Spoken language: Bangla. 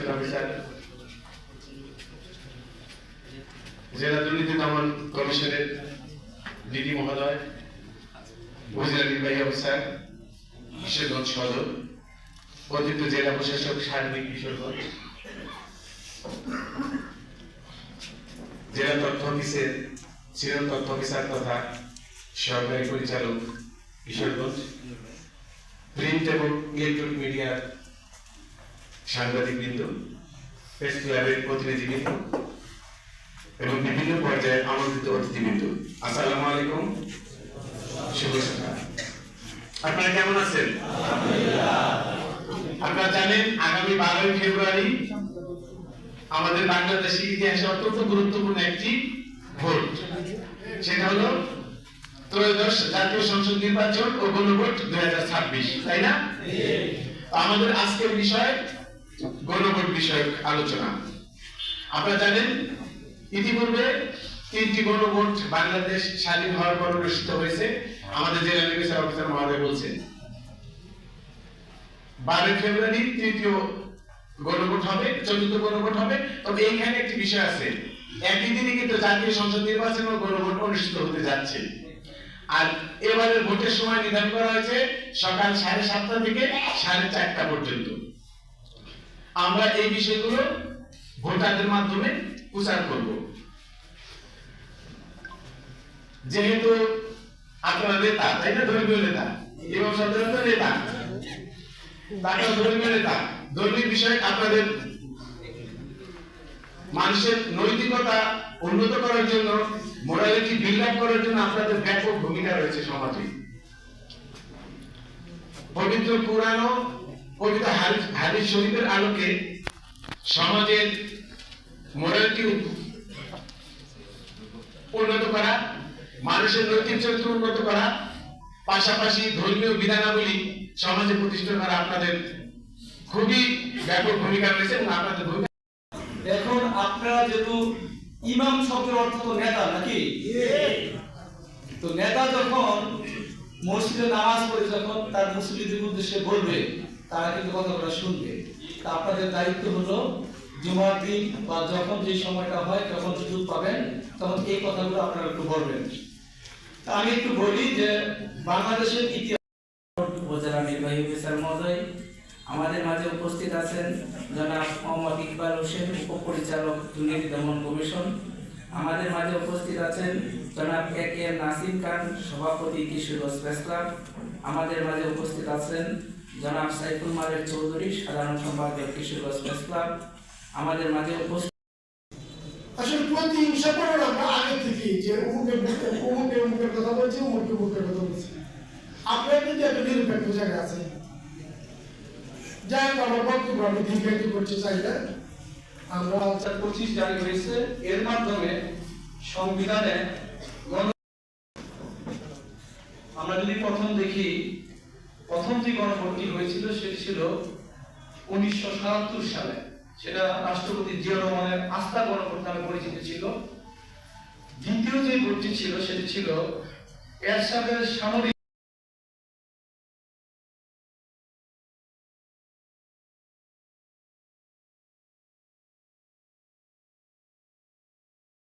নির্বাচন অফিসার, জেলা দুর্নীতি দমন কমিশনের ডিডি মহোদয়, উপজেলা নির্বাহী অফিসার কিশোরগঞ্জ সদর, অতিরিক্ত জেলা প্রশাসক সার্বিক কিশোরগঞ্জ, জেলা তথ্য অফিসের সিনিয়র তথ্য অফিসার তথা সহকারী পরিচালক কিশোরগঞ্জ, প্রিন্ট এবং ইলেকট্রনিক মিডিয়ার সাংবাদিকবৃন্দ, প্রেস ক্লাবের প্রতিনিধিবৃন্দ এবং বিভিন্ন পর্যায়ের আমন্ত্রিত অতিথিবৃন্দ, আসসালামু আলাইকুম। শুভ সকাল। আপনারা কেমন আছেন? আপনারা জানেন আগামী 12 ফেব্রুয়ারি আমাদের বাংলাদেশের ইতিহাসে অত্যন্ত গুরুত্বপূর্ণ একটি ভোট, সেটা হলো ত্রয়োদশ জাতীয় সংসদ নির্বাচন ও গণভোট 2026, তাই না? আমাদের আজকের বিষয় গণভোট বিষয়ক আলোচনা। আপনারা জানেন ইতিপূর্বে 3টি গণভোট বাংলাদেশ স্বাধীন হওয়ার পর অনুষ্ঠিত হয়েছে। আমাদের জেলা নির্বাচন অফিসার মহোদয় বলছেন 12 ফেব্রুয়ারি তৃতীয় গণভোট হবে, চতুর্থ গণভোট হবে। তবে এইখানে একটি বিষয় আছে, একই দিনে কিন্তু জাতীয় সংসদ নির্বাচন ও গণভোট অনুষ্ঠিত হতে যাচ্ছে। আর এবারের ভোটের সময় নির্ধারণ করা হয়েছে সকাল 7:30 থেকে 4:30 পর্যন্ত। আমরা এই বিষয়গুলো ভোটারদের মাধ্যমে প্রচার করব। যেহেতু আপনারা নেতা, তাই না? ধর্মীয় নেতা এবং সাধারণত নেতা, তারা ধর্মীয় নেতা, ধর্মীয় বিষয়ে আপনাদের মানুষের নৈতিকতা উন্নত করার জন্য, মোরালিটি বিল্ড আপ করার জন্য আপনাদের ব্যাপক ভূমিকা রয়েছে সমাজে। পবিত্র কুরআন ও পবিত্র হাদিস শরীফের আলোকে সমাজের মোরালিটি উন্নত করা, মানুষের নৈতিক চরিত্র উন্নত করা, পাশাপাশি ধর্মীয় বিধানাবলী সমাজে প্রতিষ্ঠা করা আপনাদের খুবই ব্যাপক ভূমিকা রয়েছে এবং আপনাদের ভূমিকা। এখন আপনারা যেহেতু ইমাম শব্দের অর্থ তো নেতা, নাকি? তো নেতা যখন মসজিদে নামাজ পড়ে যখন তার মুসলিমদের উদ্দেশ্যে বলবে, তারা কিন্তু কথাটা শুনবে। তা আপনাদের দায়িত্ব হলো জুমার দিন বা যখন যে সময়টা হয় তখন সুযোগ পাবেন তখন এই কথাগুলো আপনারা একটু বলবেন। তা আমি একটু বলি যে বাংলাদেশের ইতিহাস। উপজেলা নির্বাহী অফিসার মহোদয়, আমাদের মাঝে উপস্থিত আছেন জনাব মোহাম্মদ ইকবাল হোসেন, উপপরিচালক দুর্নীতি দমন কমিশন। আমাদের মাঝে উপস্থিত আছেন জনাব A.K.M. নাসিম খান, সভাপতি কিশোরগঞ্জ প্রেস ক্লাব। আমাদের মাঝে উপস্থিত আছেন জনাব সাইফুল মালেক চৌধুরী, সাধারণ সম্পাদক কিশোরগঞ্জ প্রেস ক্লাব। আমাদের মাঝে উপস্থিত আসলে প্রতিহিংসা করেন আমরা আগে থেকে যে অমুকের কথা বলছি, অমুকের কথা বলছি। আপনারা কিন্তু একটা নিরপেক্ষ জায়গায় আছেন। যাই হোক, আমার বক্তব্য আমি দীর্ঘায়িত করতে চাই না। আমরা 25 জারি হয়েছে, এর মাধ্যমে সংবিধানে আমরা যদি প্রথম দেখি, প্রথম যে গণভোটটি হয়েছিল সেটি ছিল 1977 সালে। সেটা রাষ্ট্রপতি জিয়াউর রহমানের আস্থা গণভোট নামে পরিচিত ছিল। দ্বিতীয় যে ভোটটি ছিল সেটি ছিল এরশাদের সামরিক